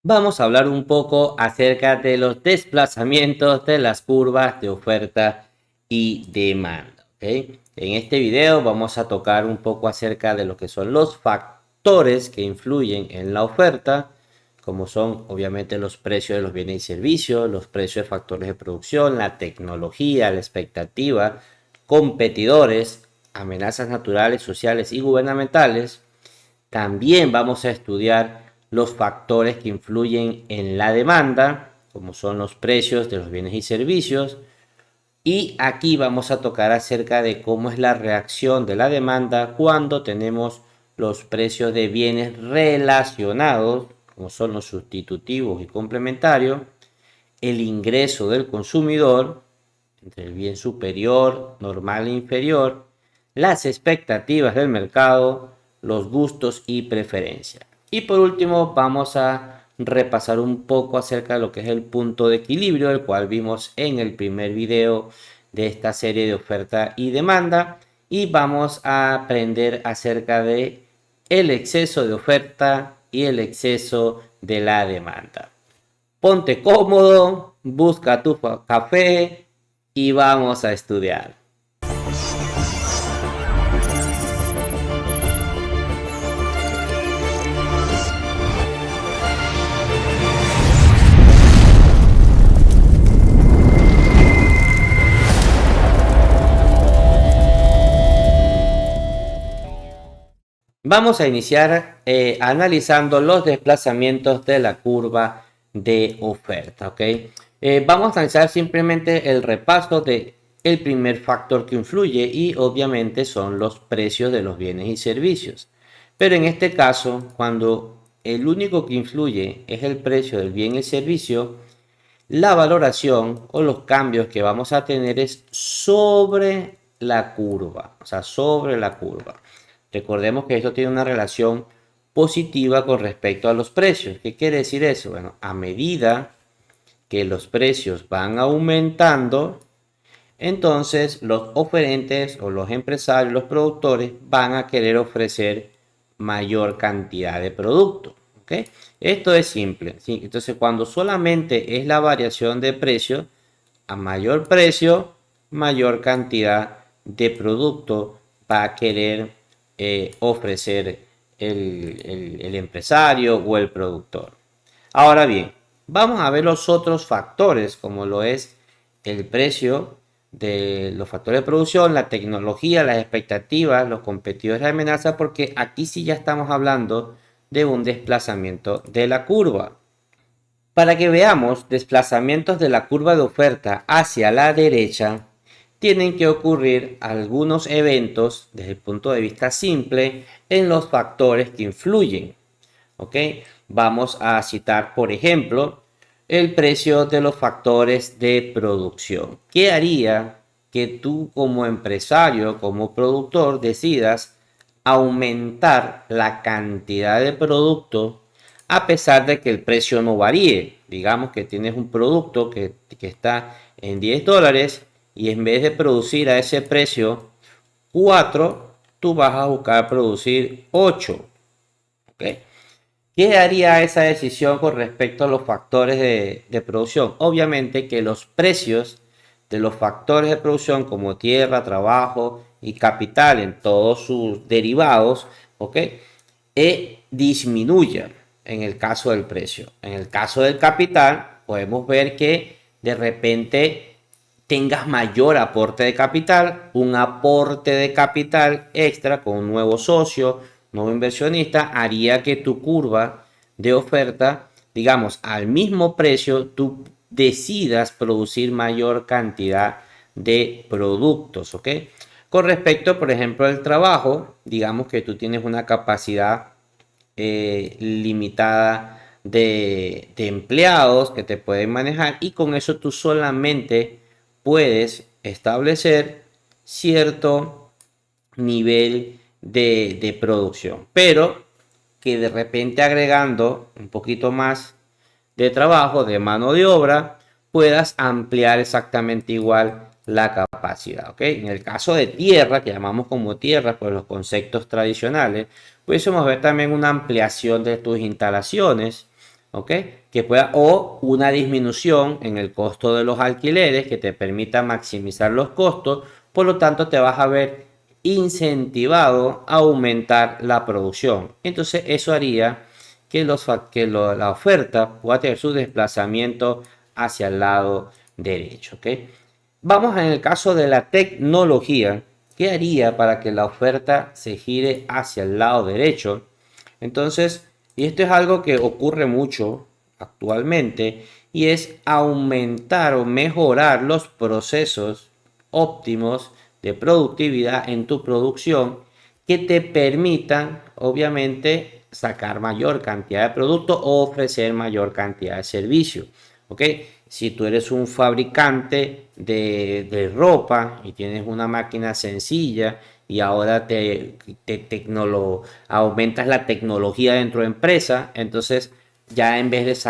Vamos a hablar un poco acerca de los desplazamientos de las curvas de oferta y demanda. ¿Ok? En este video vamos a tocar un poco acerca de lo que son los factores que influyen en la oferta, como son obviamente los precios de los bienes y servicios, los precios de factores de producción, la tecnología, la expectativa, competidores, amenazas naturales, sociales y gubernamentales. También vamos a estudiar los factores que influyen en la demanda, como son los precios de los bienes y servicios. Y aquí vamos a tocar acerca de cómo es la reacción de la demanda cuando tenemos los precios de bienes relacionados, como son los sustitutivos y complementarios, el ingreso del consumidor, entre el bien superior, normal e inferior, las expectativas del mercado, los gustos y preferencias. Y por último vamos a repasar un poco acerca de lo que es el punto de equilibrio, el cual vimos en el primer video de esta serie de oferta y demanda, y vamos a aprender acerca de el exceso de oferta y el exceso de la demanda. Ponte cómodo, busca tu café y vamos a estudiar. Vamos a iniciar analizando los desplazamientos de la curva de oferta, ¿ok? Vamos a analizar simplemente el repaso de el primer factor que influye y obviamente son los precios de los bienes y servicios. Pero en este caso, cuando el único que influye es el precio del bien y servicio, la valoración o los cambios que vamos a tener es sobre la curva, o sea, sobre la curva. Recordemos que esto tiene una relación positiva con respecto a los precios. ¿Qué quiere decir eso? Bueno, a medida que los precios van aumentando, entonces los oferentes o los empresarios, los productores van a querer ofrecer mayor cantidad de producto. ¿Ok? Esto es simple. ¿Sí? Entonces cuando solamente es la variación de precio, a mayor precio, mayor cantidad de producto va a querer ofrecer el empresario o el productor. Ahora bien, vamos a ver los otros factores, como lo es el precio de los factores de producción, la tecnología, las expectativas, los competidores de amenaza, porque aquí sí ya estamos hablando de un desplazamiento de la curva. Para que veamos desplazamientos de la curva de oferta hacia la derecha, tienen que ocurrir algunos eventos desde el punto de vista simple en los factores que influyen. ¿Ok? Vamos a citar, por ejemplo, el precio de los factores de producción. ¿Qué haría que tú como empresario, como productor, decidas aumentar la cantidad de producto a pesar de que el precio no varíe? Digamos que tienes un producto que está en $10 y en vez de producir a ese precio 4, tú vas a buscar producir 8. ¿Ok? ¿Qué haría esa decisión con respecto a los factores de producción? Obviamente que los precios de los factores de producción como tierra, trabajo y capital en todos sus derivados, ¿ok? Disminuya en el caso del precio. En el caso del capital, podemos ver que de repente tengas mayor aporte de capital, un aporte de capital extra con un nuevo socio, nuevo inversionista, haría que tu curva de oferta, digamos, al mismo precio, tú decidas producir mayor cantidad de productos, ¿ok? Con respecto, por ejemplo, al trabajo, digamos que tú tienes una capacidad limitada de empleados que te pueden manejar y con eso tú solamente puedes establecer cierto nivel de producción, pero que de repente agregando un poquito más de trabajo, de mano de obra, puedas ampliar exactamente igual la capacidad. ¿Ok? En el caso de tierra, que llamamos como tierra por los conceptos tradicionales, pudiésemos ver también una ampliación de tus instalaciones, ¿ok? Que pueda, o una disminución en el costo de los alquileres que te permita maximizar los costos, por lo tanto te vas a ver incentivado a aumentar la producción. Entonces eso haría que, la oferta pueda tener su desplazamiento hacia el lado derecho, ¿ok? Vamos en el caso de la tecnología. ¿Qué haría para que la oferta se gire hacia el lado derecho? Entonces, y esto es algo que ocurre mucho actualmente, y es aumentar o mejorar los procesos óptimos de productividad en tu producción que te permitan, obviamente, sacar mayor cantidad de productos o ofrecer mayor cantidad de servicios. ¿Ok? Si tú eres un fabricante de ropa y tienes una máquina sencilla y ahora aumentas la tecnología dentro de empresa, entonces ya en vez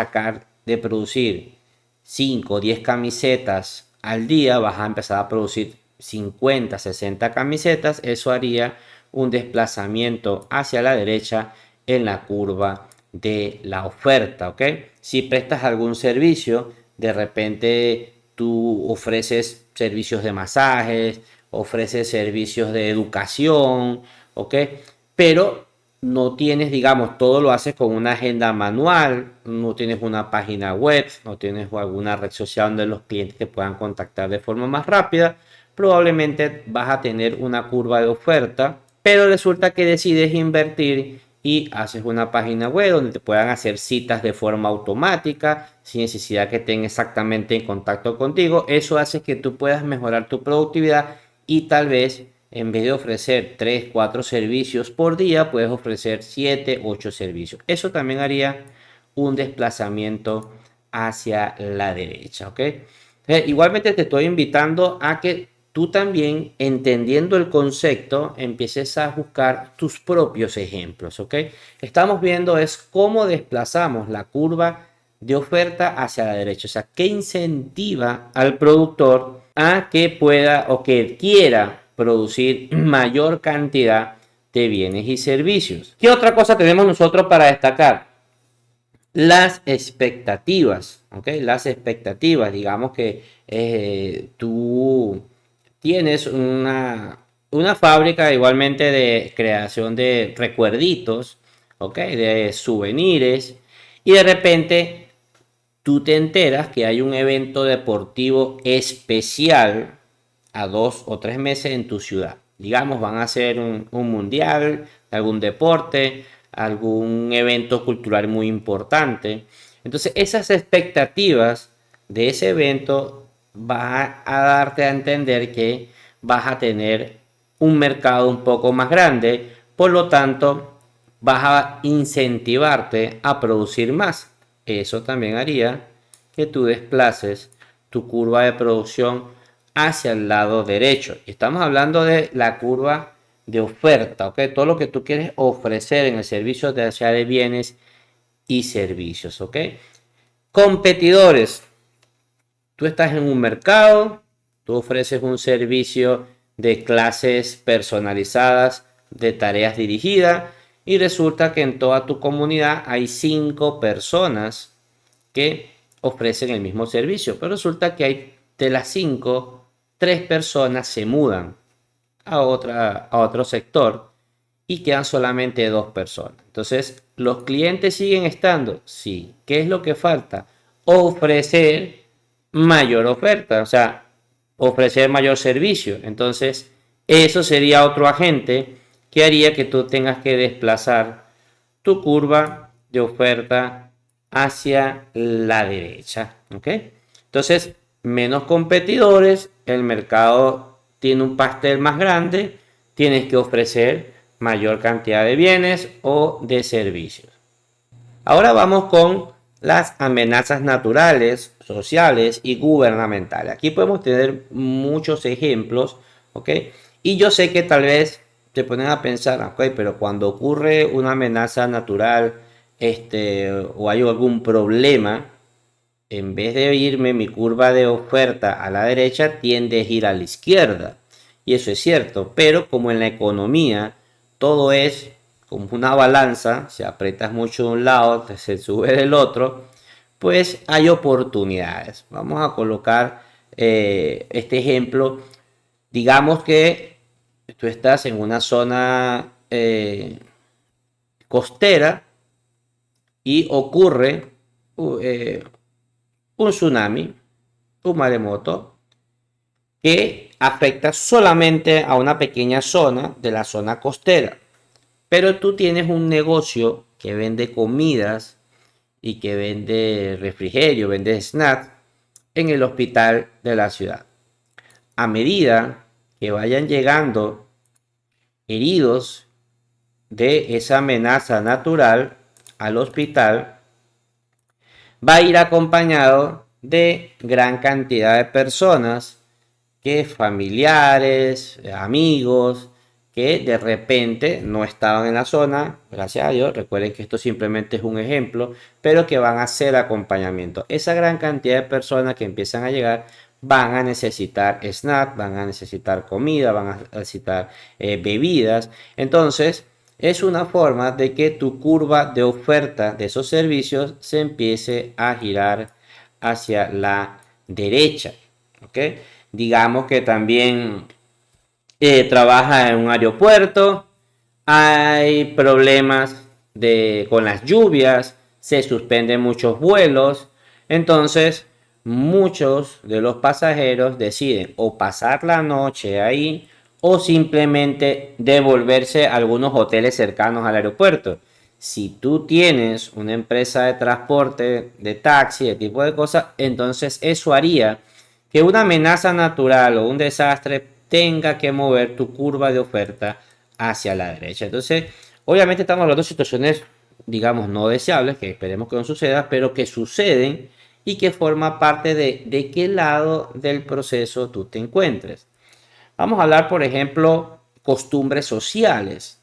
de producir 5 o 10 camisetas al día, vas a empezar a producir 50, 60 camisetas. Eso haría un desplazamiento hacia la derecha en la curva de la oferta, ¿ok? Si prestas algún servicio, de repente tú ofreces servicios de masajes, ofreces servicios de educación, ¿ok? Pero no tienes, digamos, todo lo haces con una agenda manual, no tienes una página web, no tienes alguna red social donde los clientes te puedan contactar de forma más rápida, probablemente vas a tener una curva de oferta, pero resulta que decides invertir y haces una página web donde te puedan hacer citas de forma automática, sin necesidad que estén exactamente en contacto contigo. Eso hace que tú puedas mejorar tu productividad y tal vez en vez de ofrecer 3, 4 servicios por día, puedes ofrecer 7, 8 servicios. Eso también haría un desplazamiento hacia la derecha, ¿ok? Igualmente te estoy invitando a que tú también, entendiendo el concepto, empieces a buscar tus propios ejemplos, ¿ok? Estamos viendo es cómo desplazamos la curva de oferta hacia la derecha, o sea, qué incentiva al productor a que pueda o que quiera producir mayor cantidad de bienes y servicios. ¿Qué otra cosa tenemos nosotros para destacar? Las expectativas, ¿ok? Las expectativas, digamos que tú tienes una fábrica igualmente de creación de recuerditos, ¿ok? De souvenirs, y de repente tú te enteras que hay un evento deportivo especial a 2 o 3 meses en tu ciudad. Digamos, van a hacer un mundial, algún deporte, algún evento cultural muy importante. Entonces, esas expectativas de ese evento va a darte a entender que vas a tener un mercado un poco más grande, por lo tanto, vas a incentivarte a producir más. Eso también haría que tú desplaces tu curva de producción hacia el lado derecho. Estamos hablando de la curva de oferta, ¿ok? Todo lo que tú quieres ofrecer en el servicio de bienes y servicios, ¿ok? Competidores. Tú estás en un mercado, tú ofreces un servicio de clases personalizadas, de tareas dirigidas, y resulta que en toda tu comunidad hay 5 personas que ofrecen el mismo servicio, pero resulta que hay de las 5, 3 personas se mudan a otro sector y quedan solamente 2 personas. Entonces, ¿los clientes siguen estando? Sí. ¿Qué es lo que falta? Ofrecer mayor oferta, o sea, ofrecer mayor servicio. Entonces, eso sería otro agente que haría que tú tengas que desplazar tu curva de oferta hacia la derecha, ¿ok? Entonces, menos competidores, el mercado tiene un pastel más grande, tienes que ofrecer mayor cantidad de bienes o de servicios. Ahora vamos con las amenazas naturales, sociales y gubernamentales. Aquí podemos tener muchos ejemplos, ¿ok? Y yo sé que tal vez te ponen a pensar, ok, pero cuando ocurre una amenaza natural, o hay algún problema, en vez de irme mi curva de oferta a la derecha, tiende a ir a la izquierda. Y eso es cierto, pero como en la economía todo es como una balanza, si aprietas mucho de un lado, se sube del otro, pues hay oportunidades. Vamos a colocar este ejemplo. Digamos que tú estás en una zona costera y ocurre un tsunami, un maremoto, que afecta solamente a una pequeña zona de la zona costera. Pero tú tienes un negocio que vende comidas y que vende refrigerio, vende snack en el hospital de la ciudad. A medida que vayan llegando heridos de esa amenaza natural al hospital, va a ir acompañado de gran cantidad de personas, que familiares, amigos, que de repente no estaban en la zona, gracias a Dios, recuerden que esto simplemente es un ejemplo, pero que van a hacer acompañamiento. Esa gran cantidad de personas que empiezan a llegar van a necesitar snack, van a necesitar comida, van a necesitar bebidas. Entonces, es una forma de que tu curva de oferta de esos servicios se empiece a girar hacia la derecha. ¿Ok? Digamos que también trabaja en un aeropuerto, hay problemas con las lluvias, se suspenden muchos vuelos, entonces muchos de los pasajeros deciden o pasar la noche ahí o simplemente devolverse a algunos hoteles cercanos al aeropuerto. Si tú tienes una empresa de transporte, de taxi, de tipo de cosas, entonces eso haría que una amenaza natural o un desastre tenga que mover tu curva de oferta hacia la derecha. Entonces, obviamente estamos hablando de situaciones, digamos, no deseables, que esperemos que no suceda, pero que suceden y que forma parte de qué lado del proceso tú te encuentres. Vamos a hablar, por ejemplo, costumbres sociales.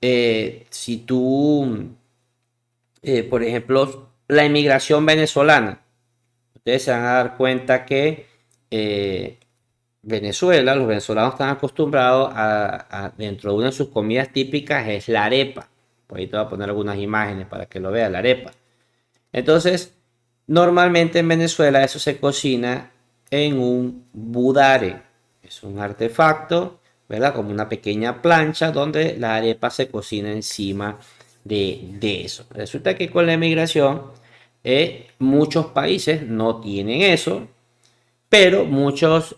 Si tú, por ejemplo, la inmigración venezolana, ustedes se van a dar cuenta que Venezuela, los venezolanos están acostumbrados dentro de una de sus comidas típicas es la arepa. Por ahí te voy a poner algunas imágenes para que lo veas, la arepa. Entonces, normalmente en Venezuela eso se cocina en un budare. Es un artefacto, ¿verdad? Como una pequeña plancha donde la arepa se cocina encima de eso. Resulta que con la emigración, muchos países no tienen eso, pero muchos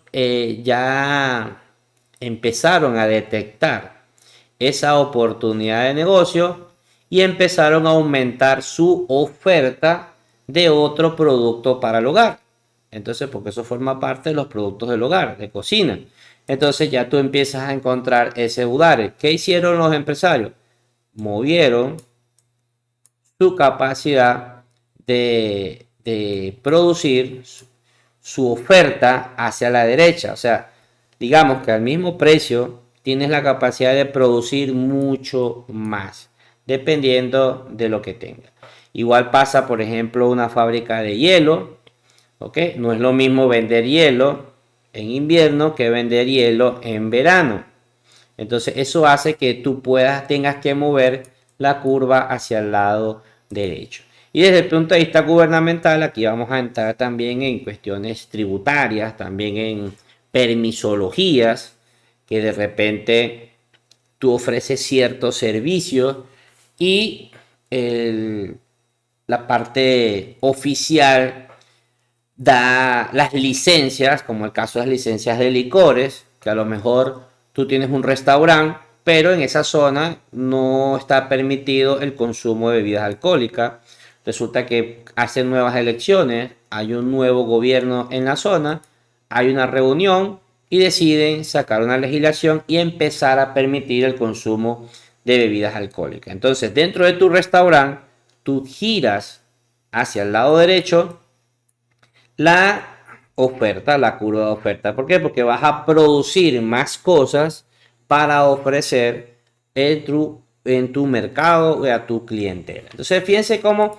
ya empezaron a detectar esa oportunidad de negocio y empezaron a aumentar su oferta de otro producto para el hogar. Entonces, porque eso forma parte de los productos del hogar, de cocina. Entonces ya tú empiezas a encontrar ese budare. ¿Qué hicieron los empresarios? Movieron su capacidad de producir su oferta hacia la derecha. O sea, digamos que al mismo precio tienes la capacidad de producir mucho más, dependiendo de lo que tengas. Igual pasa, por ejemplo, una fábrica de hielo. ¿Ok? No es lo mismo vender hielo en invierno que vender hielo en verano. Entonces eso hace que tú tengas que mover la curva hacia el lado derecho. Y desde el punto de vista gubernamental, aquí vamos a entrar también en cuestiones tributarias, también en permisologías, que de repente tú ofreces ciertos servicios y la parte oficial da las licencias, como el caso de las licencias de licores, que a lo mejor tú tienes un restaurante, pero en esa zona no está permitido el consumo de bebidas alcohólicas. Resulta que hacen nuevas elecciones, hay un nuevo gobierno en la zona, hay una reunión y deciden sacar una legislación y empezar a permitir el consumo de bebidas alcohólicas. Entonces, dentro de tu restaurante, tú giras hacia el lado derecho la oferta, la curva de oferta. ¿Por qué? Porque vas a producir más cosas para ofrecer en tu mercado y a tu clientela. Entonces, fíjense cómo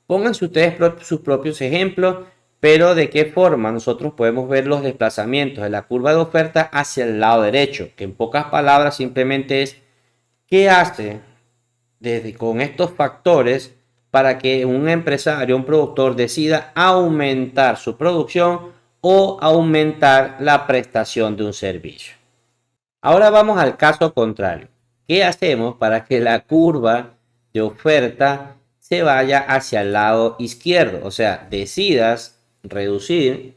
pónganse ustedes sus propios ejemplos, pero de qué forma nosotros podemos ver los desplazamientos de la curva de oferta hacia el lado derecho, que en pocas palabras simplemente es qué hace con estos factores para que un empresario, un productor decida aumentar su producción o aumentar la prestación de un servicio. Ahora vamos al caso contrario. ¿Qué hacemos para que la curva de oferta se vaya hacia el lado izquierdo? O sea, decidas reducir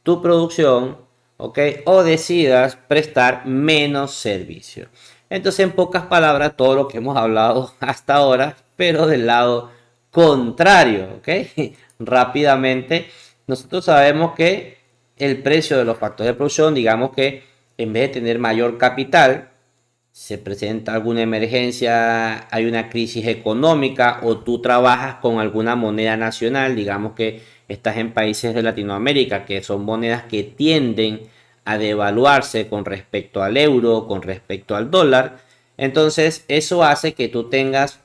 tu producción, ¿ok? O decidas prestar menos servicio. Entonces, en pocas palabras, todo lo que hemos hablado hasta ahora, pero del lado contrario, ¿ok? Rápidamente, nosotros sabemos que el precio de los factores de producción, digamos que en vez de tener mayor capital, se presenta alguna emergencia, hay una crisis económica o tú trabajas con alguna moneda nacional, digamos que estás en países de Latinoamérica que son monedas que tienden a devaluarse con respecto al euro, con respecto al dólar, entonces eso hace que tú tengas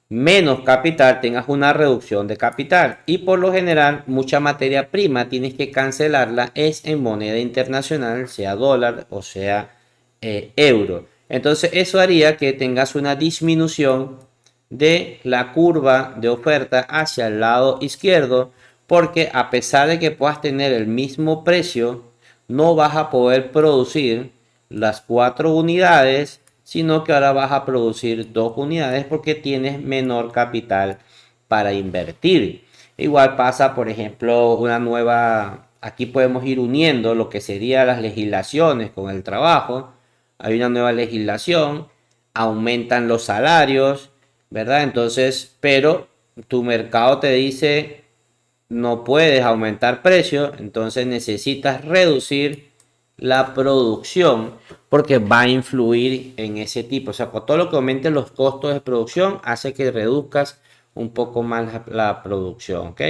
menos capital, tengas una reducción de capital y por lo general mucha materia prima tienes que cancelarla es en moneda internacional, sea dólar o sea euro. Entonces eso haría que tengas una disminución de la curva de oferta hacia el lado izquierdo porque a pesar de que puedas tener el mismo precio, no vas a poder producir las 4 unidades, sino que ahora vas a producir 2 unidades porque tienes menor capital para invertir. Igual pasa, por ejemplo, una nueva, aquí podemos ir uniendo lo que serían las legislaciones con el trabajo. Hay una nueva legislación, aumentan los salarios, ¿verdad? Entonces, pero tu mercado te dice no puedes aumentar precios, entonces necesitas reducir la producción porque va a influir en ese tipo. O sea, con todo lo que aumente los costos de producción hace que reduzcas un poco más la producción. ¿Ok?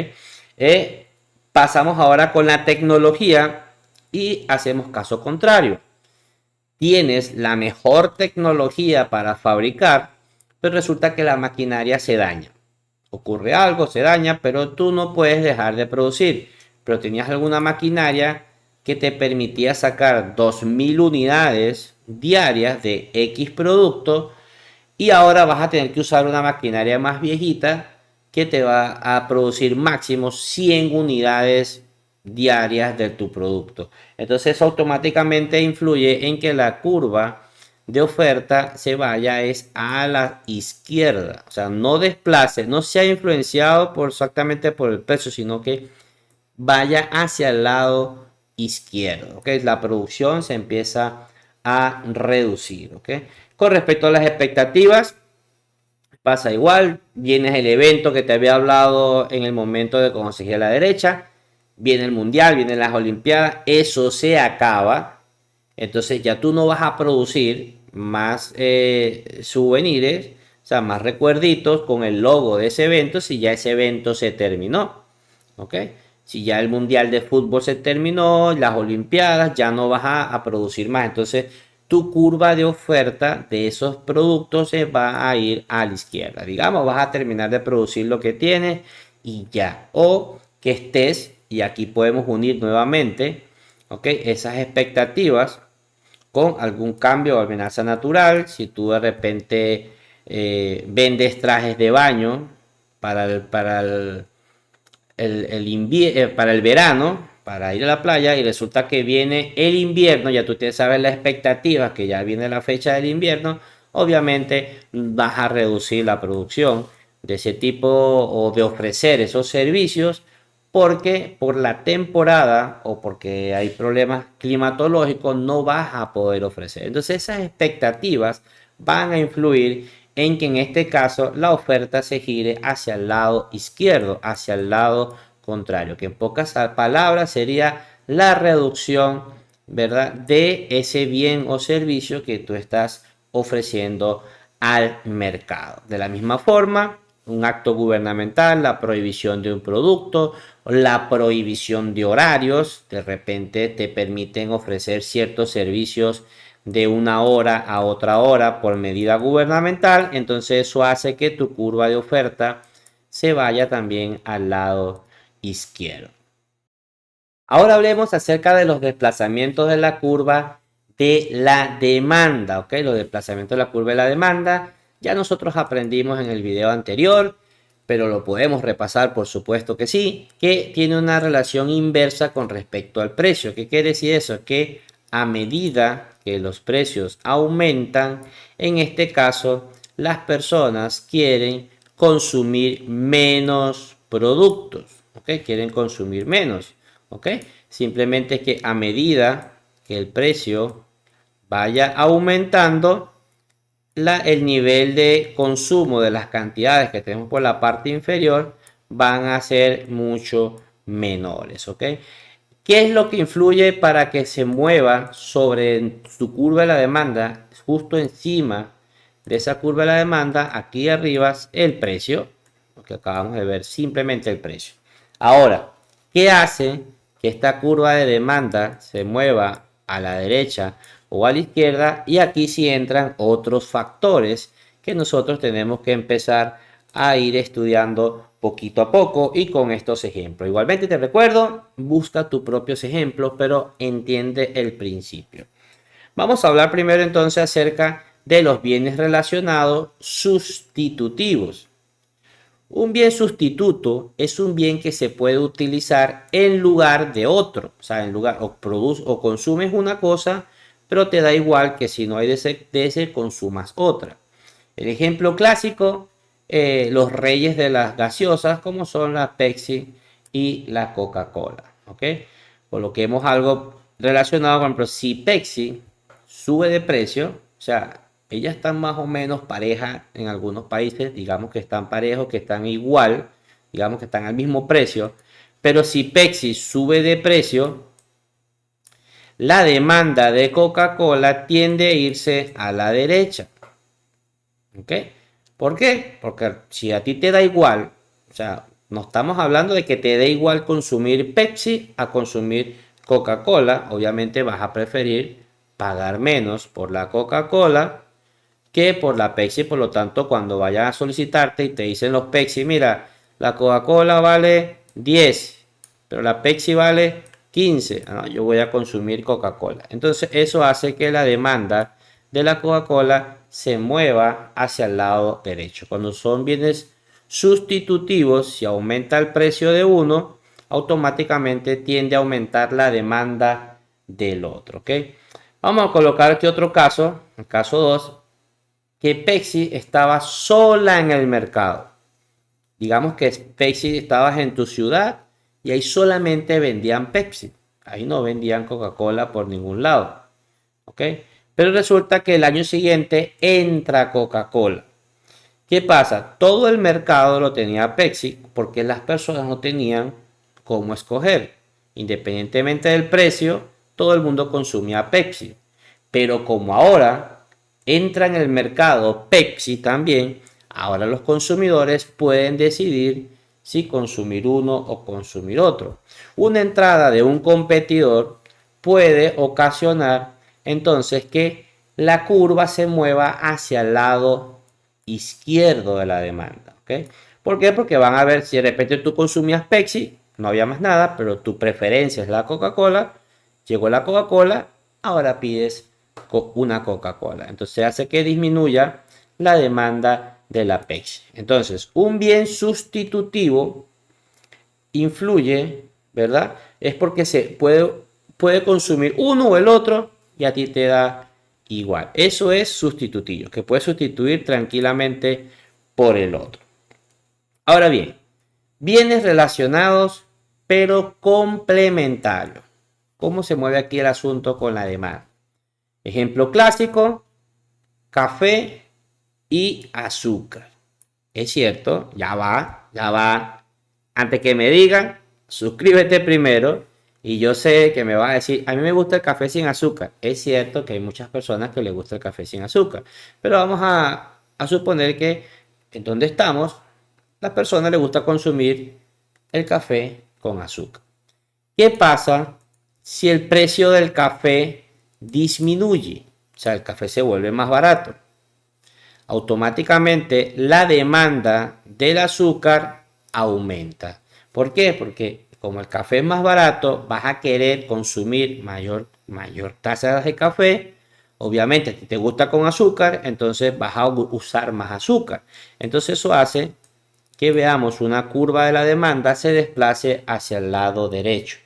Pasamos ahora con la tecnología y hacemos caso contrario. Tienes la mejor tecnología para fabricar, pero resulta que la maquinaria se daña. Ocurre algo, se daña, pero tú no puedes dejar de producir. Pero tenías alguna maquinaria que te permitía sacar 2000 unidades diarias de X producto y ahora vas a tener que usar una maquinaria más viejita que te va a producir máximo 100 unidades diarias de tu producto. Entonces eso automáticamente influye en que la curva de oferta se vaya es a la izquierda, o sea, no desplace, no sea influenciado por exactamente por el precio, sino que vaya hacia el lado izquierdo, ¿ok? La producción se empieza a reducir, ¿ok? Con respecto a las expectativas, pasa igual, viene el evento que te había hablado en el momento de conseguir la derecha, viene el mundial, vienen las olimpiadas, eso se acaba, entonces ya tú no vas a producir más souvenirs, o sea, más recuerditos con el logo de ese evento si ya ese evento se terminó, ¿ok? Si ya el mundial de fútbol se terminó, las olimpiadas, ya no vas a producir más, entonces tu curva de oferta de esos productos se va a ir a la izquierda. Digamos, vas a terminar de producir lo que tienes y ya. O que estés, y aquí podemos unir nuevamente, ¿ok? Esas expectativas con algún cambio o amenaza natural. Si tú de repente vendes trajes de baño para el verano, para ir a la playa y resulta que viene el invierno, ya tú sabes la expectativa que ya viene la fecha del invierno, obviamente vas a reducir la producción de ese tipo o de ofrecer esos servicios porque por la temporada o porque hay problemas climatológicos no vas a poder ofrecer. Entonces esas expectativas van a influir en que en este caso la oferta se gire hacia el lado izquierdo, hacia el lado contrario, que en pocas palabras sería la reducción, ¿verdad?, de ese bien o servicio que tú estás ofreciendo al mercado. De la misma forma, un acto gubernamental, la prohibición de un producto, la prohibición de horarios, de repente te permiten ofrecer ciertos servicios de una hora a otra hora por medida gubernamental, entonces eso hace que tu curva de oferta se vaya también al lado izquierdo. Ahora hablemos acerca de los desplazamientos de la curva de la demanda, ¿ok? Los desplazamientos de la curva de la demanda Ya nosotros aprendimos en el video anterior, pero lo podemos repasar, por supuesto que sí, que tiene una relación inversa con respecto al precio. ¿Qué quiere decir eso? Que a medida que los precios aumentan, en este caso, las personas quieren consumir menos productos, ¿ok? Quieren consumir menos, ¿ok? Simplemente que a medida que el precio vaya aumentando, el nivel de consumo de las cantidades que tenemos por la parte inferior van a ser mucho menores, ¿ok? ¿Qué es lo que influye para que se mueva sobre su curva de la demanda? Justo encima de esa curva de la demanda, aquí arriba, el precio, lo que acabamos de ver, simplemente el precio. Ahora, ¿qué hace que esta curva de demanda se mueva a la derecha o a la izquierda? Y aquí sí entran otros factores que nosotros tenemos que empezar a ir estudiando poquito a poco y con estos ejemplos. Igualmente te recuerdo, busca tus propios ejemplos, pero entiende el principio. Vamos a hablar primero entonces acerca de los bienes relacionados sustitutivos. Un bien sustituto es un bien que se puede utilizar en lugar de otro. O sea, en lugar o produces o consumes una cosa, pero te da igual que si no hay de ese consumas otra. El ejemplo clásico, los reyes de las gaseosas, como son la Pepsi y la Coca-Cola. ¿Ok? Coloquemos algo relacionado, por ejemplo, si Pepsi sube de precio, o sea, ellas están más o menos parejas en algunos países, digamos que están parejos, que están igual, digamos que están al mismo precio, pero si Pepsi sube de precio, la demanda de Coca-Cola tiende a irse a la derecha. ¿Ok? ¿Por qué? Porque si a ti te da igual, o sea, no estamos hablando de que te dé igual consumir Pepsi a consumir Coca-Cola, obviamente vas a preferir pagar menos por la Coca-Cola que por la Pepsi. Por lo tanto, cuando vayan a solicitarte y te dicen los Pepsi, mira, la Coca-Cola vale 10, pero la Pepsi vale 15. No, yo voy a consumir Coca-Cola. Entonces, eso hace que la demanda de la Coca-Cola se mueva hacia el lado derecho. Cuando son bienes sustitutivos, si aumenta el precio de uno, automáticamente tiende a aumentar la demanda del otro. ¿Ok? Vamos a colocar aquí otro caso, el caso 2, que Pepsi estaba sola en el mercado. Digamos que Pepsi estabas en tu ciudad y ahí solamente vendían Pepsi. Ahí no vendían Coca-Cola por ningún lado. ¿Ok? Pero resulta que el año siguiente entra Coca-Cola. ¿Qué pasa? Todo el mercado lo tenía Pepsi porque las personas no tenían cómo escoger. Independientemente del precio, todo el mundo consumía Pepsi. Pero como ahora entra en el mercado Pepsi también, ahora los consumidores pueden decidir si consumir uno o consumir otro. Una entrada de un competidor puede ocasionar entonces que la curva se mueva hacia el lado izquierdo de la demanda. ¿Ok? ¿Por qué? Porque van a ver si de repente tú consumías Pepsi, no había más nada, pero tu preferencia es la Coca-Cola, llegó la Coca-Cola, ahora pides una Coca-Cola. Entonces hace que disminuya la demanda de la Pepsi. Entonces, un bien sustitutivo influye, ¿verdad? Es porque se puede consumir uno o el otro y a ti te da igual. Eso es sustitutivo, que puedes sustituir tranquilamente por el otro. Ahora bien, bienes relacionados pero complementarios. ¿Cómo se mueve aquí el asunto con la demanda? Ejemplo clásico, café y azúcar. Es cierto, ya va, ya va. Antes que me digan, suscríbete primero. Y yo sé que me vas a decir, a mí me gusta el café sin azúcar. Es cierto que hay muchas personas que les gusta el café sin azúcar. Pero vamos a suponer que en donde estamos, las personas les gusta consumir el café con azúcar. ¿Qué pasa si el precio del café disminuye? O sea, el café se vuelve más barato. Automáticamente la demanda del azúcar aumenta. ¿Por qué? Porque como el café es más barato, vas a querer consumir mayor tasa de café, Obviamente, si te gusta con azúcar, entonces vas a usar más azúcar. Entonces eso hace que veamos una curva de la demanda se desplace hacia el lado derecho.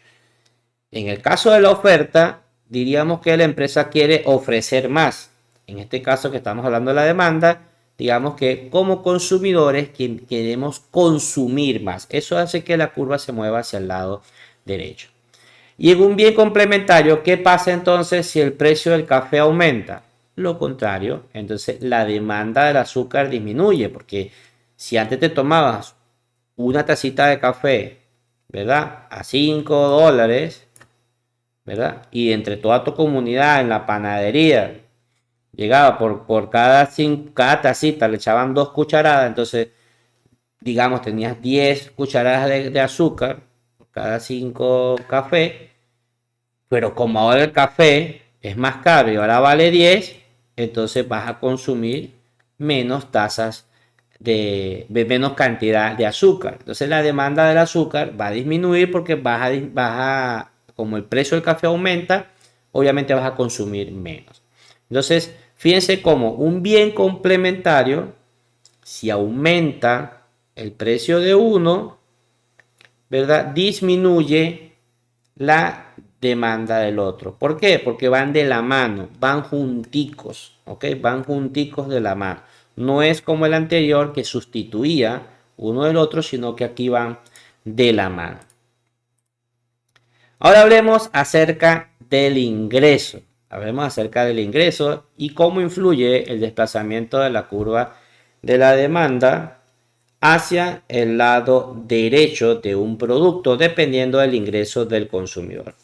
En el caso de la oferta, diríamos que la empresa quiere ofrecer más. En este caso que estamos hablando de la demanda, digamos que como consumidores queremos consumir más. Eso hace que la curva se mueva hacia el lado derecho. Y en un bien complementario, ¿qué pasa entonces si el precio del café aumenta? Lo contrario, entonces la demanda del azúcar disminuye, porque si antes te tomabas una tacita de café, ¿verdad? A $5, ¿verdad? Y entre toda tu comunidad en la panadería llegaba por cada tacita, le echaban 2 cucharadas, entonces, digamos, tenías 10 cucharadas de azúcar por cada 5 cafés, pero como ahora el café es más caro y ahora vale 10, entonces vas a consumir menos tazas de menos cantidad de azúcar. Entonces la demanda del azúcar va a disminuir porque como el precio del café aumenta, obviamente vas a consumir menos. Entonces, fíjense como un bien complementario, si aumenta el precio de uno, ¿verdad? Disminuye la demanda del otro. ¿Por qué? Porque van de la mano, van junticos, ¿ok? Van junticos de la mano. No es como el anterior que sustituía uno del otro, sino que aquí van de la mano. Ahora hablemos acerca del ingreso. Hablemos acerca del ingreso y cómo influye el desplazamiento de la curva de la demanda hacia el lado derecho de un producto dependiendo del ingreso del consumidor.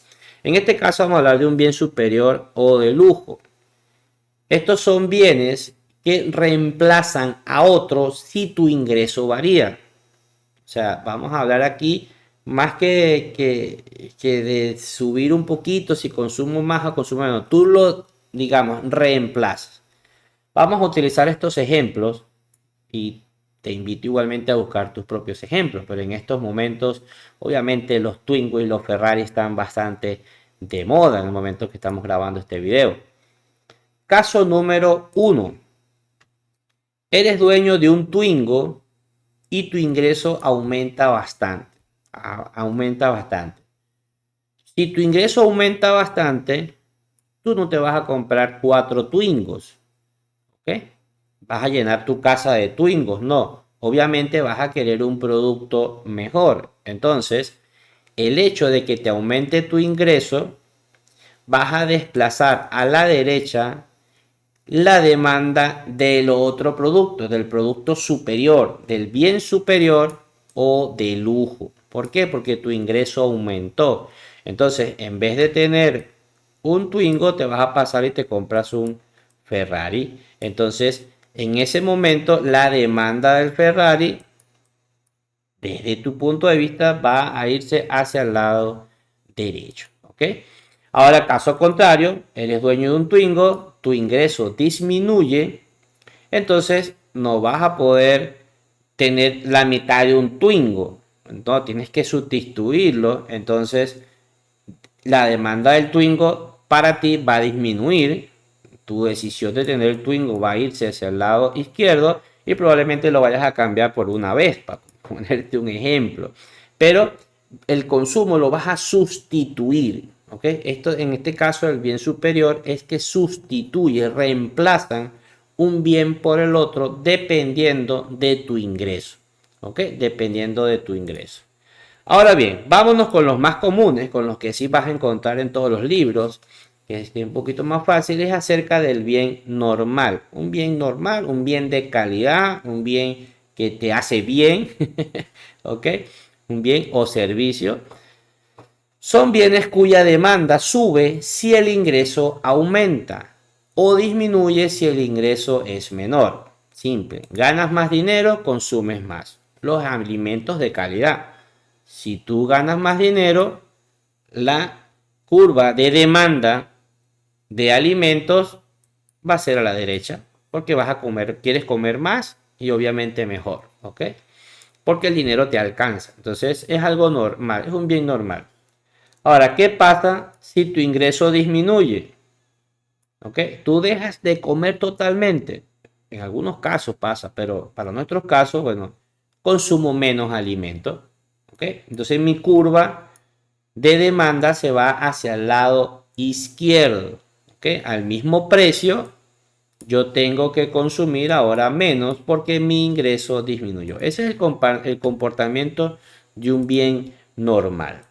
En este caso vamos a hablar de un bien superior o de lujo. Estos son bienes que reemplazan a otros si tu ingreso varía. O sea, vamos a hablar aquí más que de subir un poquito, si consumo más o consumo menos. Tú lo, digamos, reemplazas. Vamos a utilizar estos ejemplos y te invito igualmente a buscar tus propios ejemplos, pero en estos momentos, obviamente, los Twingo y los Ferrari están bastante de moda en el momento que estamos grabando este video. Caso número 1. Eres dueño de un Twingo y tu ingreso aumenta bastante. Aumenta bastante. Si tu ingreso aumenta bastante, tú no te vas a comprar 4 Twingos. ¿Ok? Vas a llenar tu casa de Twingos. No. Obviamente vas a querer un producto mejor. Entonces, el hecho de que te aumente tu ingreso, vas a desplazar a la derecha la demanda del otro producto, del producto superior, del bien superior o de lujo. ¿Por qué? Porque tu ingreso aumentó. Entonces, en vez de tener un Twingo, te vas a pasar y te compras un Ferrari. Entonces, en ese momento, la demanda del Ferrari, desde tu punto de vista, va a irse hacia el lado derecho. ¿Ok? Ahora, caso contrario, eres dueño de un Twingo, tu ingreso disminuye, entonces no vas a poder tener la mitad de un Twingo. Entonces tienes que sustituirlo. Entonces la demanda del Twingo para ti va a disminuir. Tu decisión de tener el Twingo va a irse hacia el lado izquierdo y probablemente lo vayas a cambiar por una Vespa, para ponerte un ejemplo. Pero el consumo lo vas a sustituir. ¿Okay? Esto, en este caso, el bien superior es que sustituye, reemplazan un bien por el otro dependiendo de tu ingreso. ¿Ok? Dependiendo de tu ingreso. Ahora bien, vámonos con los más comunes, con los que sí vas a encontrar en todos los libros, que es un poquito más fácil, es acerca del bien normal. Un bien normal, un bien de calidad, un bien que te hace bien, ¿ok? Un bien o servicio. Son bienes cuya demanda sube si el ingreso aumenta o disminuye si el ingreso es menor. Simple. Ganas más dinero, consumes más. Los alimentos de calidad. Si tú ganas más dinero, la curva de demanda de alimentos va a ser a la derecha, porque vas a comer, quieres comer más y obviamente mejor, ¿ok? Porque el dinero te alcanza. Entonces es algo normal, es un bien normal. Ahora, ¿qué pasa si tu ingreso disminuye? ¿ok? Tú dejas de comer totalmente. En algunos casos pasa, pero para nuestros casos, bueno, consumo menos alimento, ¿ok? Entonces mi curva de demanda se va hacia el lado izquierdo, ¿ok? Al mismo precio, yo tengo que consumir ahora menos porque mi ingreso disminuyó. Ese es el comportamiento de un bien normal.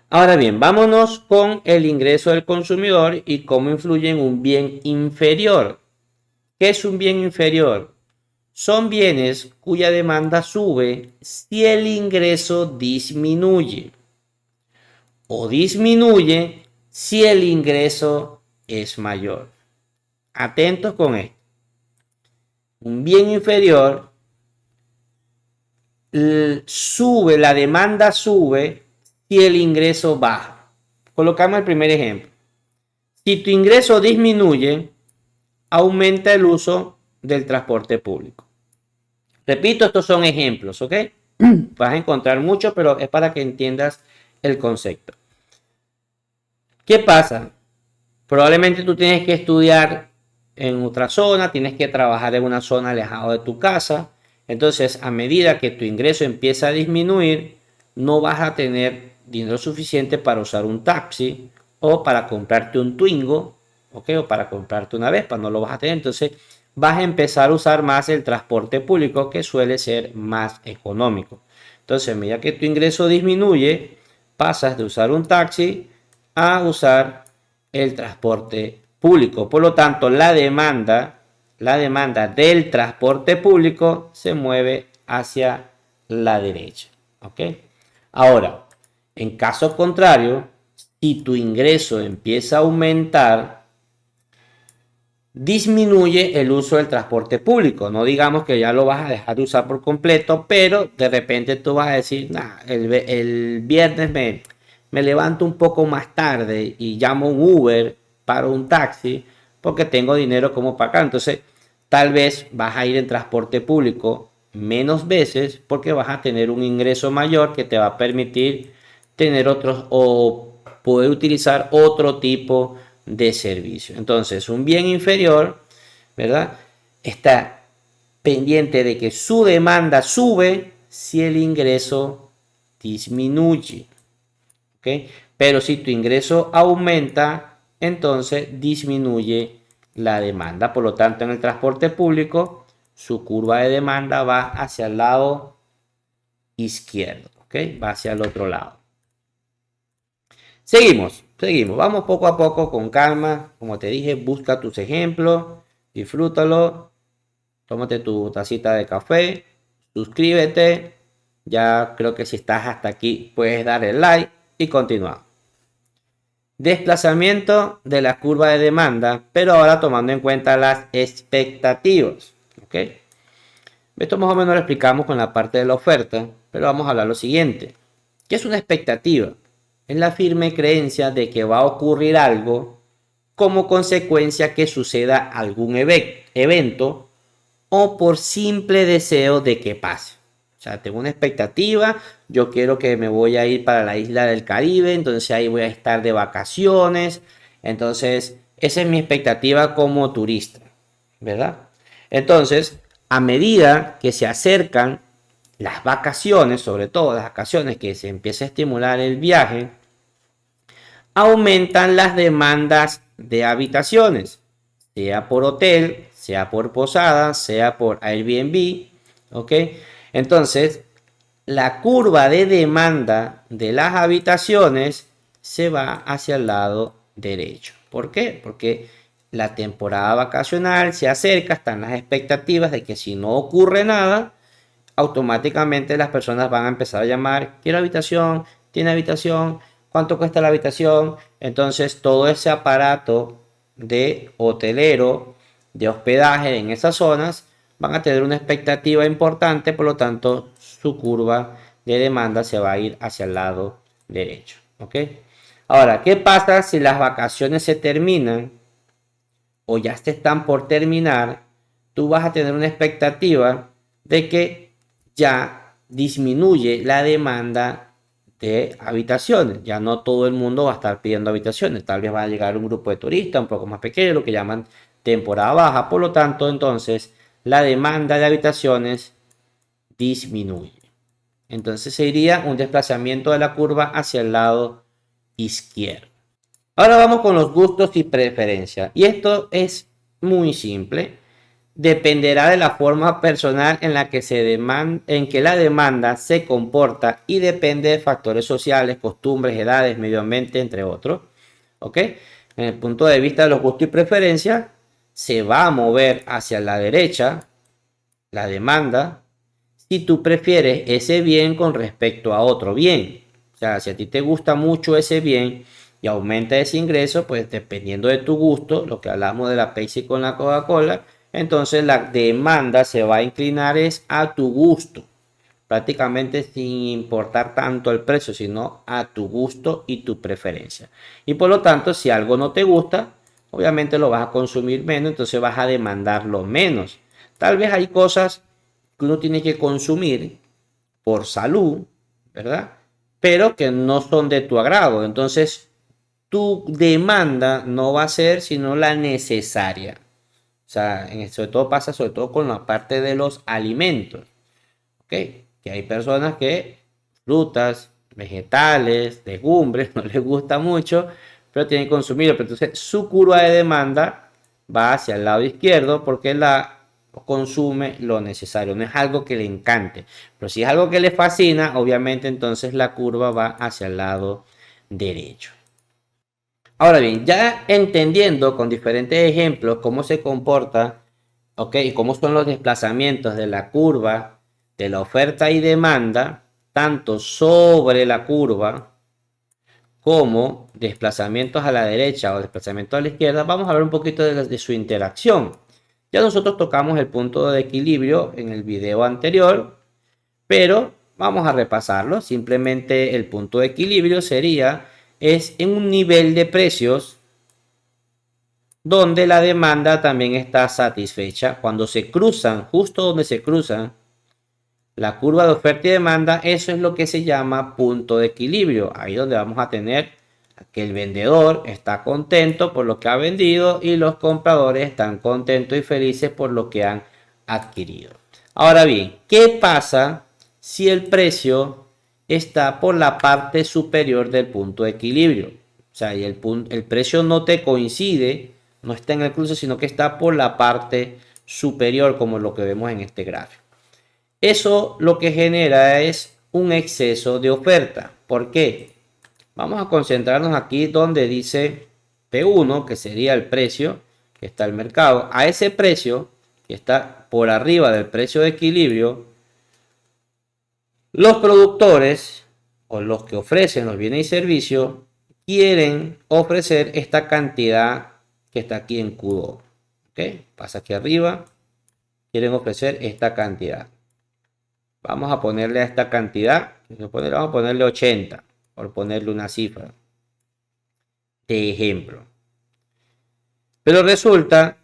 Ahora bien, vámonos con el ingreso del consumidor y cómo influye en un bien inferior. ¿Qué es un bien inferior? Son bienes cuya demanda sube si el ingreso disminuye o disminuye si el ingreso es mayor. Atentos con esto. Un bien inferior sube, la demanda sube si el ingreso baja. Colocamos el primer ejemplo. Si tu ingreso disminuye, aumenta el uso del transporte público. Repito, estos son ejemplos, ¿ok? Vas a encontrar mucho, pero es para que entiendas el concepto. ¿Qué pasa? Probablemente tú tienes que estudiar en otra zona, tienes que trabajar en una zona alejada de tu casa. Entonces, a medida que tu ingreso empieza a disminuir, no vas a tener dinero suficiente para usar un taxi o para comprarte un Twingo, ¿ok? O para comprarte una Vespa, no lo vas a tener. Entonces, vas a empezar a usar más el transporte público, que suele ser más económico. Entonces, a medida que tu ingreso disminuye, pasas de usar un taxi a usar el transporte público. Por lo tanto, la demanda del transporte público se mueve hacia la derecha. ¿Ok? Ahora, en caso contrario, si tu ingreso empieza a aumentar, disminuye el uso del transporte público. No digamos que ya lo vas a dejar de usar por completo, pero de repente tú vas a decir, nah, el viernes me levanto un poco más tarde y llamo un Uber para un taxi porque tengo dinero como pagar. Entonces, tal vez vas a ir en transporte público menos veces porque vas a tener un ingreso mayor que te va a permitir tener otros o poder utilizar otro tipo de servicio. Entonces, un bien inferior, ¿verdad? Está pendiente de que su demanda sube si el ingreso disminuye. ¿Ok? Pero si tu ingreso aumenta, entonces disminuye la demanda. Por lo tanto, en el transporte público, su curva de demanda va hacia el lado izquierdo. ¿Ok? Va hacia el otro lado. Seguimos. Vamos poco a poco con calma. Como te dije, busca tus ejemplos, disfrútalo, tómate tu tacita de café, suscríbete. Ya creo que si estás hasta aquí puedes dar el like y continuar. Desplazamiento de la curva de demanda, pero ahora tomando en cuenta las expectativas. ¿Ok? Esto más o menos lo explicamos con la parte de la oferta, pero vamos a hablar lo siguiente. ¿Qué es una expectativa? Es la firme creencia de que va a ocurrir algo como consecuencia que suceda algún evento o por simple deseo de que pase. O sea, tengo una expectativa, yo quiero que me voy a ir para la isla del Caribe, entonces ahí voy a estar de vacaciones. Entonces, esa es mi expectativa como turista, ¿verdad? Entonces, a medida que se acercan las vacaciones, sobre todo las vacaciones que se empieza a estimular el viaje, aumentan las demandas de habitaciones, sea por hotel, sea por posada, sea por Airbnb, ¿ok? Entonces, la curva de demanda de las habitaciones se va hacia el lado derecho. ¿Por qué? Porque la temporada vacacional se acerca, están las expectativas de que si no ocurre nada, automáticamente las personas van a empezar a llamar, quiero habitación, tiene habitación, cuánto cuesta la habitación. Entonces todo ese aparato de hotelero, de hospedaje en esas zonas, van a tener una expectativa importante, por lo tanto su curva de demanda se va a ir hacia el lado derecho. ¿Ok? Ahora, ¿qué pasa si las vacaciones se terminan o ya se están por terminar? Tú vas a tener una expectativa de que ya disminuye la demanda de habitaciones. Ya no todo el mundo va a estar pidiendo habitaciones. Tal vez va a llegar un grupo de turistas un poco más pequeño, lo que llaman temporada baja. Por lo tanto, entonces, la demanda de habitaciones disminuye. Entonces sería un desplazamiento de la curva hacia el lado izquierdo. Ahora vamos con los gustos y preferencias. Y esto es muy simple. Dependerá de la forma personal en la que en que la demanda se comporta y depende de factores sociales, costumbres, edades, medio ambiente, entre otros. ¿Ok? En el punto de vista de los gustos y preferencias, se va a mover hacia la derecha la demanda si tú prefieres ese bien con respecto a otro bien. O sea, si a ti te gusta mucho ese bien y aumenta ese ingreso, pues dependiendo de tu gusto, lo que hablamos de la Pepsi con la Coca-Cola, entonces la demanda se va a inclinar es a tu gusto, prácticamente sin importar tanto el precio, sino a tu gusto y tu preferencia. Y por lo tanto, si algo no te gusta, obviamente lo vas a consumir menos, entonces vas a demandarlo menos. Tal vez hay cosas que uno tiene que consumir por salud, ¿verdad? Pero que no son de tu agrado. Entonces, tu demanda no va a ser sino la necesaria. O sea, sobre todo pasa sobre todo con la parte de los alimentos. ¿Ok? Que hay personas que frutas, vegetales, legumbres, no les gusta mucho, pero tienen que consumirlo. Pero entonces su curva de demanda va hacia el lado izquierdo porque la consume lo necesario. No es algo que le encante. Pero si es algo que le fascina, obviamente entonces la curva va hacia el lado derecho. Ahora bien, ya entendiendo con diferentes ejemplos cómo se comporta, ok, y cómo son los desplazamientos de la curva de la oferta y demanda, tanto sobre la curva como desplazamientos a la derecha o desplazamientos a la izquierda, vamos a hablar un poquito de su interacción. Ya nosotros tocamos el punto de equilibrio en el video anterior, pero vamos a repasarlo. Simplemente el punto de equilibrio es en un nivel de precios donde la demanda también está satisfecha. Cuando se cruzan, justo donde se cruzan la curva de oferta y demanda, eso es lo que se llama punto de equilibrio. Ahí donde vamos a tener que el vendedor está contento por lo que ha vendido y los compradores están contentos y felices por lo que han adquirido. Ahora bien, ¿qué pasa si el precio está por la parte superior del punto de equilibrio? O sea, y el precio no te coincide, no está en el cruce, sino que está por la parte superior, como lo que vemos en este gráfico. Eso lo que genera es un exceso de oferta. ¿Por qué? Vamos a concentrarnos aquí donde dice P1, que sería el precio que está el mercado. A ese precio, que está por arriba del precio de equilibrio, los productores o los que ofrecen los bienes y servicios quieren ofrecer esta cantidad que está aquí en Q2. ¿Ok? Pasa aquí arriba. Quieren ofrecer esta cantidad. Vamos a ponerle a esta cantidad, vamos a ponerle 80, por ponerle una cifra de ejemplo. Pero resulta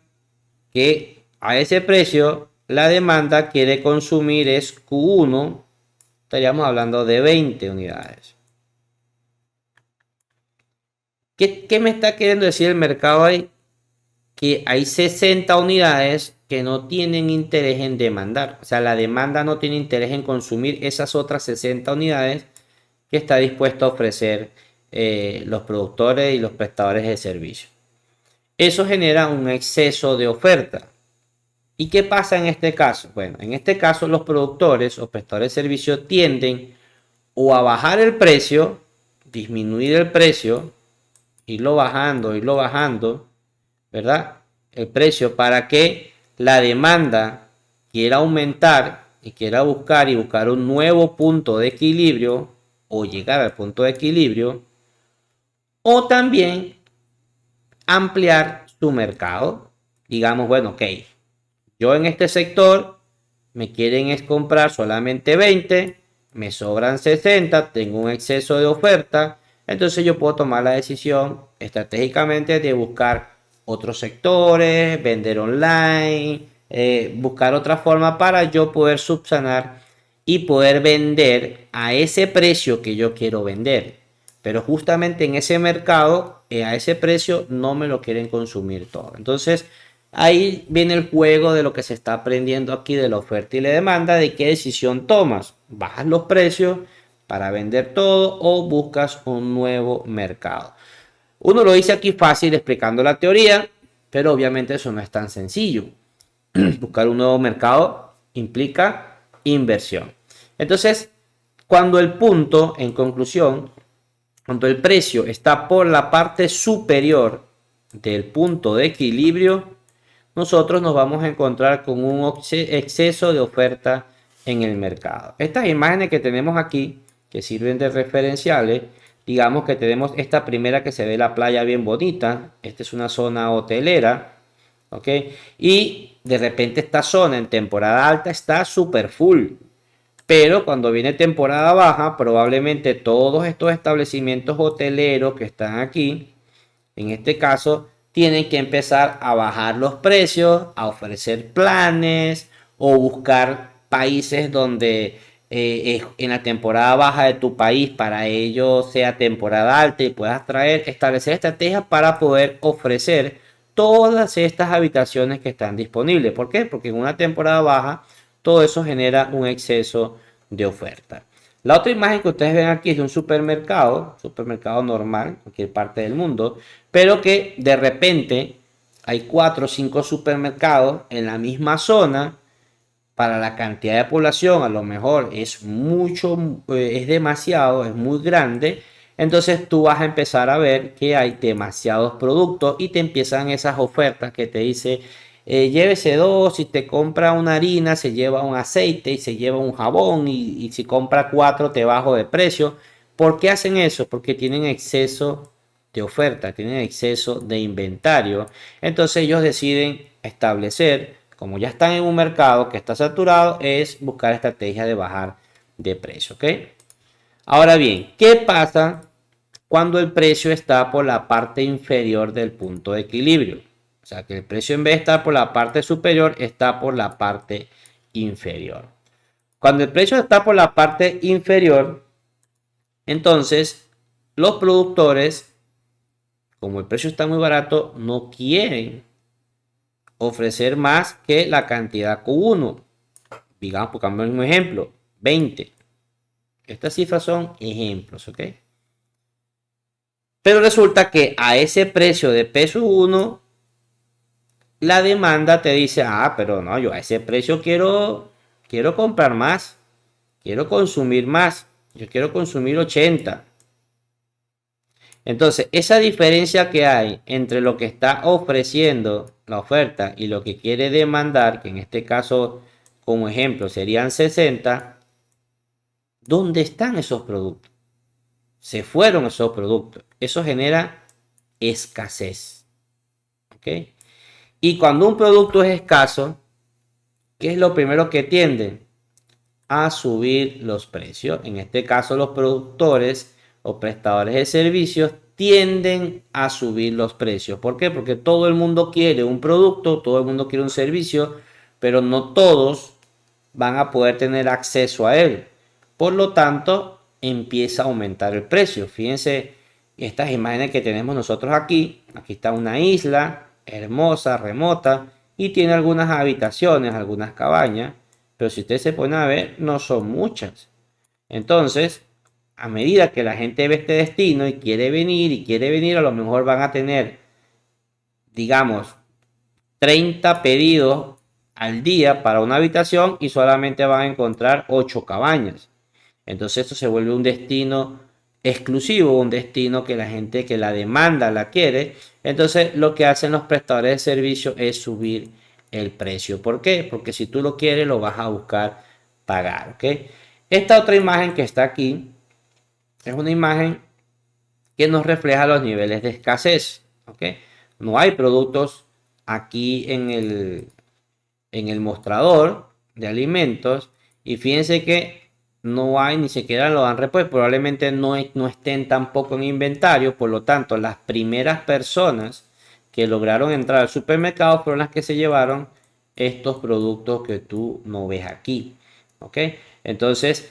que a ese precio la demanda quiere consumir es Q1, estaríamos hablando de 20 unidades. ¿Qué me está queriendo decir el mercado ahí? Que hay 60 unidades que no tienen interés en demandar. O sea, la demanda no tiene interés en consumir esas otras 60 unidades que está dispuesto a ofrecer los productores y los prestadores de servicio. Eso genera un exceso de oferta. ¿Y qué pasa en este caso? Bueno, en este caso los productores o prestadores de servicio tienden o a bajar el precio, disminuir el precio, irlo bajando, ¿verdad? El precio para que la demanda quiera aumentar y quiera buscar un nuevo punto de equilibrio o llegar al punto de equilibrio, o también ampliar su mercado. Digamos, bueno, ok, yo en este sector me quieren es comprar solamente 20, me sobran 60, tengo un exceso de oferta, entonces yo puedo tomar la decisión estratégicamente de buscar otros sectores, vender online, buscar otra forma para yo poder subsanar y poder vender a ese precio que yo quiero vender. Pero justamente en ese mercado, a ese precio, no me lo quieren consumir todo. Entonces, ahí viene el juego de lo que se está aprendiendo aquí de la oferta y la demanda, de qué decisión tomas. ¿Bajas los precios para vender todo o buscas un nuevo mercado? Uno lo dice aquí fácil explicando la teoría, pero obviamente eso no es tan sencillo. Buscar un nuevo mercado implica inversión. Entonces, cuando el punto, en conclusión, cuando el precio está por la parte superior del punto de equilibrio, nosotros nos vamos a encontrar con un exceso de oferta en el mercado. Estas imágenes que tenemos aquí, que sirven de referenciales, digamos que tenemos esta primera que se ve la playa bien bonita. Esta es una zona hotelera, ¿ok? Y de repente esta zona en temporada alta está súper full. Pero cuando viene temporada baja, probablemente todos estos establecimientos hoteleros que están aquí, en este caso, tienen que empezar a bajar los precios, a ofrecer planes o buscar países donde en la temporada baja de tu país para ello sea temporada alta y puedas establecer estrategias para poder ofrecer todas estas habitaciones que están disponibles. ¿Por qué? Porque en una temporada baja todo eso genera un exceso de oferta. La otra imagen que ustedes ven aquí es de un supermercado normal, en cualquier parte del mundo, pero que de repente hay 4 o 5 supermercados en la misma zona. Para la cantidad de población a lo mejor es mucho, es demasiado, es muy grande. Entonces tú vas a empezar a ver que hay demasiados productos y te empiezan esas ofertas que te dice llévese dos, si te compra una harina se lleva un aceite y se lleva un jabón y si compra cuatro te bajo de precio. ¿Por qué hacen eso? Porque tienen exceso de oferta, tienen exceso de inventario. Entonces ellos deciden establecer, como ya están en un mercado que está saturado, es buscar estrategias de bajar de precio, ¿ok? Ahora bien, ¿qué pasa cuando el precio está por la parte inferior del punto de equilibrio? O sea, que el precio en vez de estar por la parte superior, está por la parte inferior. Cuando el precio está por la parte inferior, entonces los productores, como el precio está muy barato, no quieren ofrecer más que la cantidad Q1. Digamos, por cambiar un ejemplo, 20. Estas cifras son ejemplos, ¿ok? Pero resulta que a ese precio de peso 1, la demanda te dice, ah, pero no, yo a ese precio quiero comprar más, quiero consumir más, yo quiero consumir 80. Entonces, esa diferencia que hay entre lo que está ofreciendo la oferta y lo que quiere demandar, que en este caso, como ejemplo, serían 60, ¿dónde están esos productos? Se fueron esos productos. Eso genera escasez. ¿Ok? Y cuando un producto es escaso, ¿qué es lo primero que tienden? A subir los precios. En este caso, los productores o prestadores de servicios tienden a subir los precios. ¿Por qué? Porque todo el mundo quiere un producto, todo el mundo quiere un servicio, pero no todos van a poder tener acceso a él. Por lo tanto, empieza a aumentar el precio. Fíjense estas imágenes que tenemos nosotros aquí. Aquí está una isla hermosa, remota, y tiene algunas habitaciones, algunas cabañas, pero si ustedes se ponen a ver, no son muchas. Entonces, a medida que la gente ve este destino y quiere venir, a lo mejor van a tener, digamos, 30 pedidos al día para una habitación y solamente van a encontrar 8 cabañas. Entonces esto se vuelve un destino exclusivo, un destino que la gente, que la demanda la quiere. Entonces lo que hacen los prestadores de servicio es subir el precio. ¿Por qué? Porque si tú lo quieres lo vas a buscar pagar, ¿ok? Esta otra imagen que está aquí es una imagen que nos refleja los niveles de escasez, ¿ok? No hay productos aquí en el mostrador de alimentos y fíjense que no hay, ni siquiera lo han repuesto, probablemente no estén tampoco en inventario. Por lo tanto, las primeras personas que lograron entrar al supermercado fueron las que se llevaron estos productos que tú no ves aquí, ¿ok? Entonces,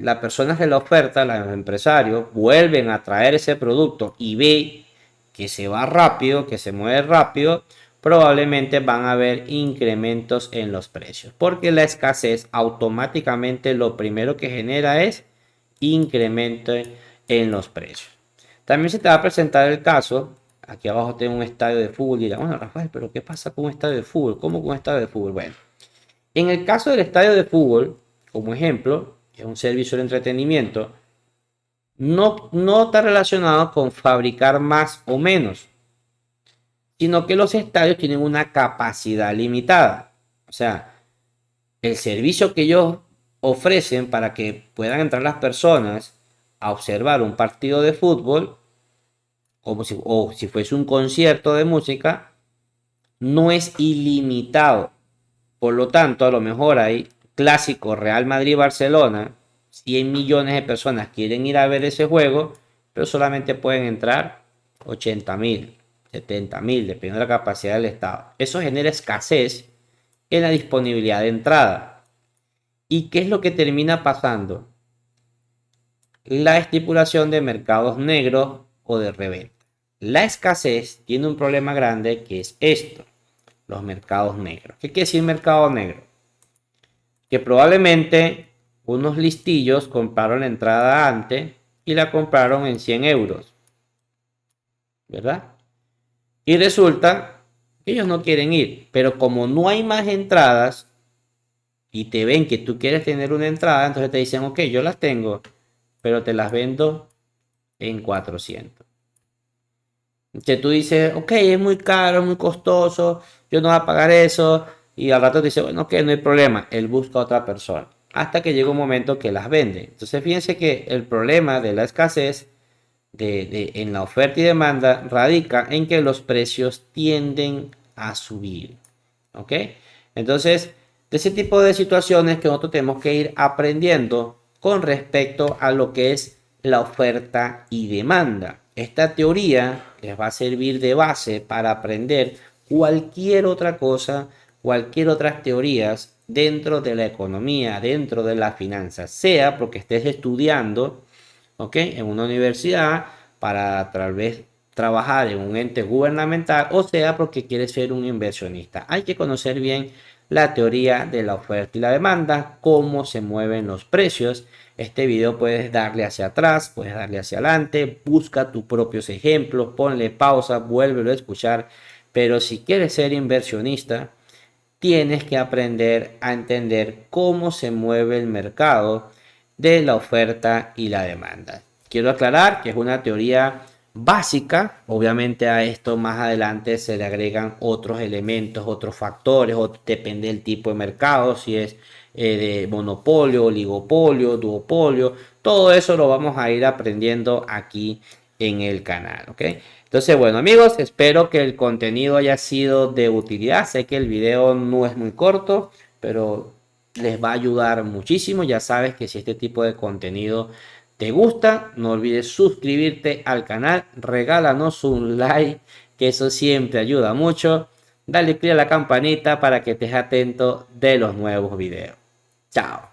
las personas de la oferta, los empresarios, vuelven a traer ese producto y ve que se va rápido, que se mueve rápido, probablemente van a haber incrementos en los precios, porque la escasez automáticamente lo primero que genera es incremento en los precios. También se te va a presentar el caso, aquí abajo tengo un estadio de fútbol y dirán, bueno, Rafael, pero ¿qué pasa con un estadio de fútbol? ¿Cómo con un estadio de fútbol? Bueno, en el caso del estadio de fútbol, como ejemplo, que es un servicio de entretenimiento, no está relacionado con fabricar más o menos, sino que los estadios tienen una capacidad limitada. O sea, el servicio que ellos ofrecen para que puedan entrar las personas a observar un partido de fútbol, o si fuese un concierto de música, no es ilimitado. Por lo tanto, a lo mejor hay clásico Real Madrid-Barcelona, 100 millones de personas quieren ir a ver ese juego, pero solamente pueden entrar 80.000, 70.000, dependiendo de la capacidad del Estado. Eso genera escasez en la disponibilidad de entrada. ¿Y qué es lo que termina pasando? La estipulación de mercados negros o de reventa. La escasez tiene un problema grande que es esto, los mercados negros. ¿Qué quiere decir mercado negro? Que probablemente unos listillos compraron la entrada antes y la compraron en 100 euros, ¿verdad? Y resulta que ellos no quieren ir, pero como no hay más entradas y te ven que tú quieres tener una entrada, entonces te dicen, ok, yo las tengo, pero te las vendo en 400. Que tú dices, ok, es muy caro, es muy costoso, yo no voy a pagar eso. Y al rato te dice, bueno, ok, no hay problema. Él busca a otra persona. Hasta que llega un momento que las vende. Entonces fíjense que el problema de la escasez en la oferta y demanda radica en que los precios tienden a subir. ¿Ok? Entonces, de ese tipo de situaciones que nosotros tenemos que ir aprendiendo con respecto a lo que es la oferta y demanda. Esta teoría les va a servir de base para aprender cualquier otra cosa, cualquier otras teorías dentro de la economía, dentro de las finanzas, sea porque estés estudiando, ¿ok?, en una universidad para tal vez trabajar en un ente gubernamental, o sea porque quieres ser un inversionista. Hay que conocer bien la teoría de la oferta y la demanda, cómo se mueven los precios. Este video puedes darle hacia atrás, puedes darle hacia adelante, busca tus propios ejemplos, ponle pausa, vuélvelo a escuchar. Pero si quieres ser inversionista, tienes que aprender a entender cómo se mueve el mercado de la oferta y la demanda. Quiero aclarar que es una teoría básica. Obviamente a esto más adelante se le agregan otros elementos, otros factores, o depende del tipo de mercado, si es de monopolio, oligopolio, duopolio. Todo eso lo vamos a ir aprendiendo aquí en el canal, ¿ok? Entonces, bueno, amigos, espero que el contenido haya sido de utilidad. Sé que el video no es muy corto, pero les va a ayudar muchísimo. Ya sabes que si este tipo de contenido te gusta, no olvides suscribirte al canal, regálanos un like, que eso siempre ayuda mucho. Dale click a la campanita para que estés atento de los nuevos videos. Chao.